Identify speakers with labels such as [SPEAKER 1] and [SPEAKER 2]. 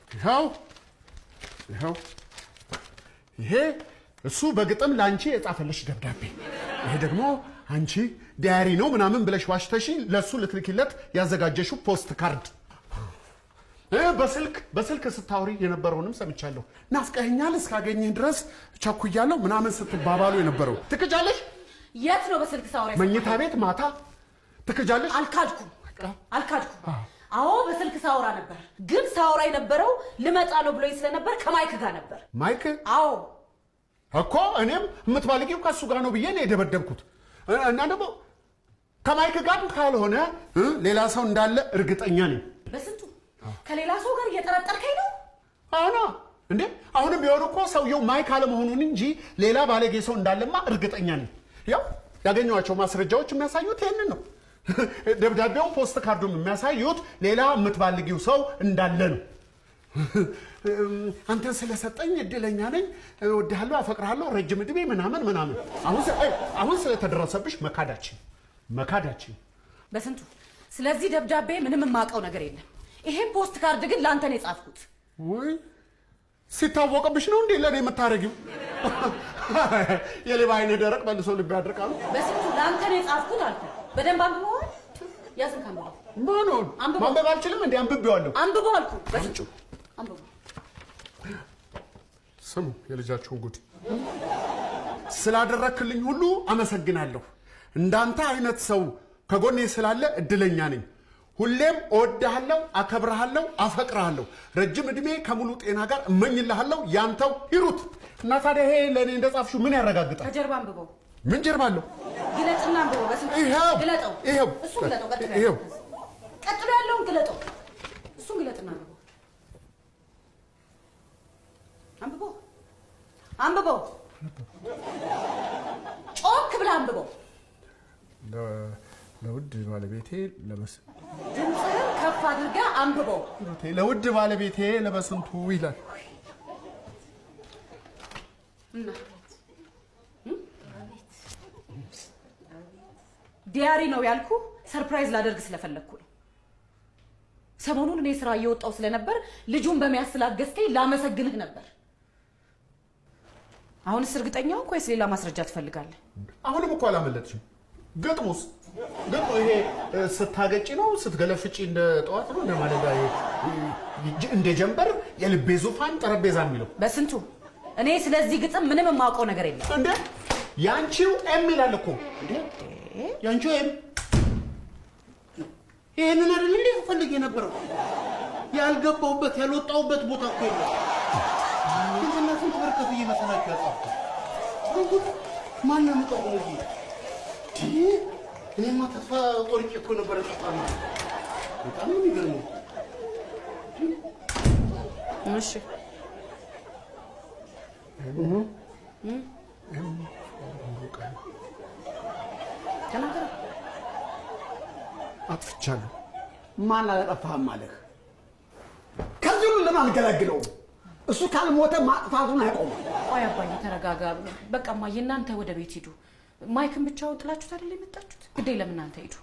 [SPEAKER 1] ይኸው ይሄ እሱ በግጥም ላንቺ የጻፈልሽ ደብዳቤ፣ ይሄ ደግሞ አንቺ ዲያሪ ነው ምናምን ብለሽ ዋሽተሽ ለሱ ልትልኪለት ያዘጋጀሽው ፖስት ካርድ። በስልክ ስታወሪ የነበረውንም ሰምቻለሁ። ናፍቀኸኛል እስካገኘህ ድረስ ቸኩያለሁ ምናምን ስትባባሉ የነበረው ትክጃለሽ?
[SPEAKER 2] የት ነው በስልክ ሳወራ?
[SPEAKER 1] መኝታ ቤት ማታ ትክጃለሽ?
[SPEAKER 2] አልካድኩም። አዎ በስልክ ሳወራ ነበር፣ ግን ሳወራ የነበረው ልመጣ ነው ብሎኝ ስለነበር ከማይክ ጋር ነበር።
[SPEAKER 1] ማይክ?
[SPEAKER 2] አዎ
[SPEAKER 1] እኮ እኔም የምትባልቂው ከሱ ጋር ነው ብዬ ነው የደበደብኩት። እና ደግሞ ከማይክ ጋር ካልሆነ ሌላ ሰው እንዳለ እርግጠኛ ነኝ።
[SPEAKER 2] በስንቱ ከሌላ ሰው ጋር እየጠረጠርከኝ ነው?
[SPEAKER 1] አና እንዴ አሁንም ቢሆን እኮ ሰውየው ማይክ አለመሆኑን እንጂ ሌላ ባለጌ ሰው እንዳለማ እርግጠኛ ነኝ። ያው ያገኘኋቸው ማስረጃዎች የሚያሳዩት ይሄንን ነው። ደብዳቤውን ፖስት ካርዱም የሚያሳዩት ሌላ የምትባልጊው ሰው እንዳለ ነው። አንተን ስለሰጠኝ እድለኛ ነኝ፣ እወድሃለሁ፣ አፈቅርሃለሁ፣ ረጅም ዕድሜ ምናምን ምናምን። አሁን ስለተደረሰብሽ መካዳችን
[SPEAKER 2] በስንቱ። ስለዚህ ደብዳቤ ምንም የማውቀው ነገር የለም። ይሄን ፖስት ካርድ ግን ለአንተ ነው የጻፍኩት።
[SPEAKER 1] ወይ ሲታወቅብሽ ነው እንዴ ለኔ የምታረጊው? የሌባ አይነ ደረቅ መልሶ ልብ ያድርቃሉ።
[SPEAKER 2] በስንቱ ለአንተ ነው የጻፍኩት አልኩ። በደንብ አንብበዋል? ያዝን ካንብበው።
[SPEAKER 1] ማንበብ አልችልም እንዴ? አንብቤዋለሁ።
[SPEAKER 2] አንብበው አልኩ። በስንቱ አንብበው።
[SPEAKER 1] ስሙ የልጃችሁን ጉድ። ስላደረክልኝ ሁሉ አመሰግናለሁ። እንዳንተ አይነት ሰው ከጎኔ ስላለ እድለኛ ነኝ። ሁሌም እወድሃለሁ፣ አከብርሃለሁ፣ አፈቅርሃለሁ። ረጅም ዕድሜ ከሙሉ ጤና ጋር እመኝልሃለሁ። ያንተው ሂሩት። እና ታዲያ ይሄ ለእኔ እንደጻፍሽው ምን ያረጋግጣል?
[SPEAKER 2] ከጀርባ አንብበው።
[SPEAKER 1] ምን ጀርባ አለው?
[SPEAKER 2] ግለጥና አንብበው። በስንቱ ግለጠው።
[SPEAKER 1] ይሄው
[SPEAKER 2] እሱ ግለጠው። ቀጥሎ ያለውን ግለጠው። እሱን ግለጥና አንብበው። አንብበው። ጮክ ብለህ አንብበው።
[SPEAKER 1] ለውድ ባለቤቴ
[SPEAKER 2] ድምፅህን ከፍ አድርገህ አንብበው።
[SPEAKER 1] ለውድ ባለቤቴ ለበስንቱ ይላል።
[SPEAKER 2] ዲያሪ ነው ያልኩ ሰርፕራይዝ ላደርግ ስለፈለግኩ ነው። ሰሞኑን እኔ ስራ እየወጣው ስለነበር ልጁን በሚያስላገስከኝ ላመሰግንህ ነበር። አሁንስ እርግጠኛው ወይስ ሌላ ማስረጃ ትፈልጋለህ?
[SPEAKER 1] አሁንም እኮ አላመለጥሽም። ገጥሞ ይሄ ስታገጪ ነው ስትገለፍጪ እንደ ጠዋት ነው እንደማለዳ እንደ ጀንበር የልቤ ዙፋን ጠረጴዛ የሚለው
[SPEAKER 2] በስንቱ። እኔ ስለዚህ ግጥም ምንም የማውቀው ነገር የለም።
[SPEAKER 1] እንዴ ያንቺው ኤም ይላል እኮ እንዴ ያንቺው ኤም። ይሄንን አይደል እንዴ ፈልጌ የነበረው? ያልገባውበት ያልወጣውበት ቦታ እኮ የለም። እንትና ስንት በርከት እየመሰላችሁ ያጻፍኩት ማን ነው የምጠቁመው እዚህ? እኔማ ተስፋ ቆርጬ እኮ ነበረ። በጣም ነው የሚገርመው።
[SPEAKER 2] እሺ ተናገር።
[SPEAKER 1] አጥፍቻለሁ። ማን አላጠፋህም አለህ? ከዚህ ሁሉ ለማን ገላግለው? እሱ ካልሞተ ማጥፋቱን አይቆምም።
[SPEAKER 2] ቆይ አባዬ ተረጋጋ። በቃ እማዬ እናንተ ወደ ቤት ሂዱ። ማይክን ብቻውን ጥላችሁት አይደል የመጣችሁት? ግዴ ለምን እናንተ ሂዱ።